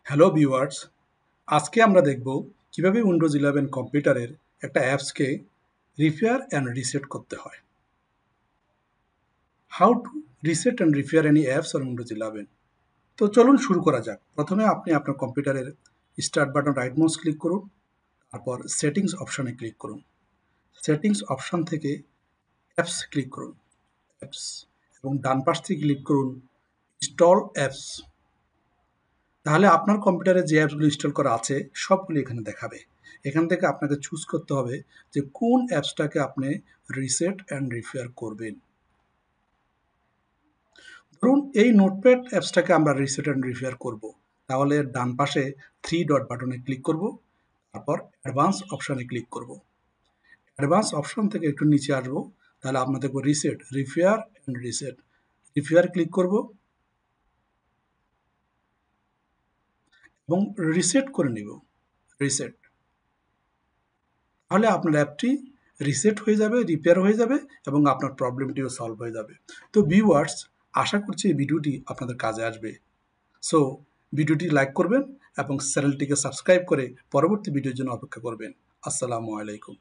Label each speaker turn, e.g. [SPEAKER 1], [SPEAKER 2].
[SPEAKER 1] Hello viewers, আজকে আমরা দেখব কিভাবে উইন্ডোজ 11 কম্পিউটারের একটা অ্যাপসকে রিপেয়ার অ্যান্ড রিসেট করতে হয়। How to reset and repair any apps on Windows 11। তো চলুন শুরু করা যাক। প্রথমে আপনি আপনার কম্পিউটারের start button right mouse click করুন, তারপর সেটিংস অপশনে ক্লিক করুন। সেটিংস অপশন থেকে অ্যাপস ক্লিক করুন, অ্যাপস, এবং ডান পাশ থেকে ক্লিক করুন ইনস্টল অ্যাপস। তাহলে আপনার কম্পিউটারে যে অ্যাপসগুলো ইনস্টল করা আছে সবগুলো এখানে দেখাবে। এখান থেকে আপনাকে চুজ করতে হবে যে কোন অ্যাপসটাকে আপনি রিসেট অ্যান্ড রিপেয়ার করবেন। ধরুন এই নোটপ্যাড অ্যাপসটাকে আমরা রিসেট অ্যান্ড রিপেয়ার করব। তাহলে ডান পাশে 3 ডট বাটনে ক্লিক করব, তারপর অ্যাডভান্স অপশনে ক্লিক করব। অ্যাডভান্স অপশন থেকে একটু নিচে আসবো, তাহলে আমরা দেখব reset, repair and reset. Repair click করব এবং রিসেট করে নিব, রিসেট। তাহলে আপনার অ্যাপটি রিসেট হয়ে যাবে, রিপেয়ার হয়ে যাবে এবং আপনার প্রবলেমটিও সলভ হয়ে যাবে। তো ভিউয়ার্স, আশা করছি এই ভিডিওটি আপনাদের কাজে আসবে। সো ভিডিওটি লাইক করবেন এবং চ্যানেলটিকে সাবস্ক্রাইব করে পরবর্তী ভিডিওর জন্য অপেক্ষা করবেন। আসসালামু আলাইকুম।